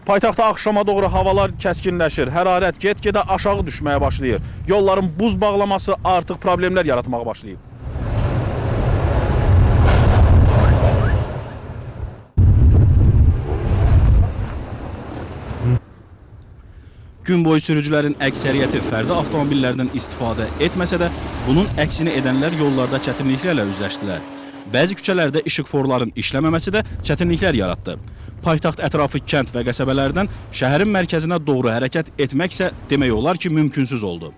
Paytaxtda axşama doğru havalar kəskinləşir, hərarət get-gedə aşağı düşməyə başlayır. Yolların buz bağlaması artıq problemlər yaratmağa başlayıb. Gün boyu sürücülərin əksəriyyəti fərdi avtomobillərdən istifadə etməsə də, bunun əksini edənlər yollarda çətinliklərlə üzləşdilər. Bəzi küçələrdə işıqforların işləməməsi də çətinliklər yaratdı. Paytaxt ətrafı kənd və qəsəbələrdən şəhərin mərkəzinə doğru hərəkət etməksə demək olar ki, mümkünsüz oldu.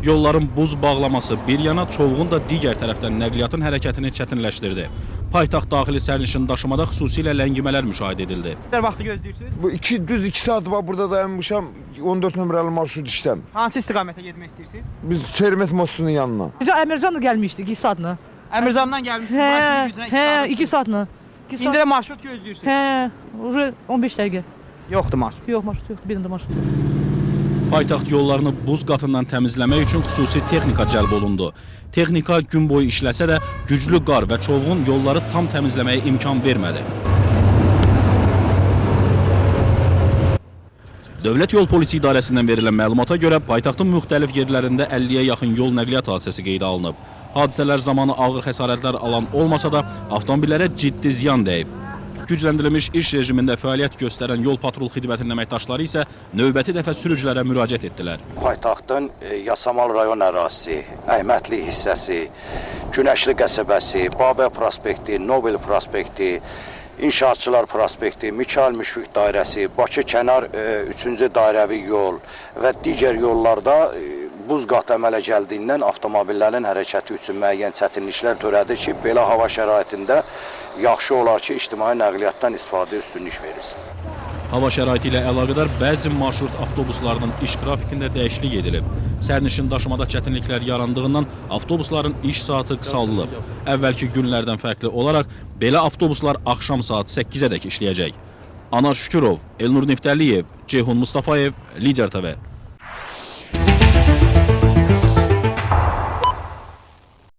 Yolların buz bağlaması bir yana, çovğun da digər tərəfdən nəqliyyatın hərəkətini çətinləşdirdi. Paytaxt daxili sərnişin daşımada xüsusilə ləngimələr müşahidə edildi. Nə vaxtı gözləyirsiniz? Bu düz 2 saat var burada dayanmışam. 14 nömrəli marşrut işləm. Hansı istiqamətə getmək istəyirsiniz? Biz Çermet mostunun yanına. Əmircan da gəlmişdi 2 saatla. Əmircandan gəlmişsiniz. Hə, 2 saatla. İndi də marşrut gözləyirsiniz. Hə, 15 dəqiqə. Yoxdur marşrut. Yox, marşrut yox, birində marşrut. Paytaxt yollarını buz qatından təmizləmək üçün xüsusi texnika cəlb olundu. Texnika gün boyu işləsə də güclü qar və çovğun yolları tam təmizləməyə imkan vermədi. Dövlət Yol Polisi İdarəsindən verilən məlumata görə paytaxtın müxtəlif yerlərində 50-yə yaxın yol nəqliyyat hadisəsi qeydə alınıb. Hadisələr zamanı ağır xəsarətlər alan olmasa da avtomobillərə ciddi ziyan dəyib. Gücləndirilmiş iş rejimində fəaliyyət göstərən yol patrul xidmətinin əməkdaşları isə növbəti dəfə sürücülərə müraciət etdilər. Paytaxtın Yasamal rayon ərazisi, Əhmədli hissəsi, Günəşli qəsəbəsi, Babə prospekti, Nobel prospekti, İnşaatçılar prospekti, Mikail Müşfiq dairəsi, Bakı kənar 3-cü dairəvi yol və digər yollarda buz qatı əmələ gəldiyindən avtomobillərin hərəkəti üçün müəyyən çətinliklər törədir ki, belə hava şəraitində yaxşı olar ki, ictimai nəqliyyatdan istifadə üstünlük verilsin. Hava şəraiti ilə əlaqədar bəzi marşrut avtobuslarının iş qrafikində dəyişiklik edilib. Sərnişin daşımada çətinliklər yarandığından avtobusların iş saatı qısaldılıb. Əvvəlki günlərdən fərqli olaraq belə avtobuslar axşam saat 8-ə dək işləyəcək. Anar Şükürov, Elnur Neftəliyev, Ceyhun Mustafayev, Lider TV.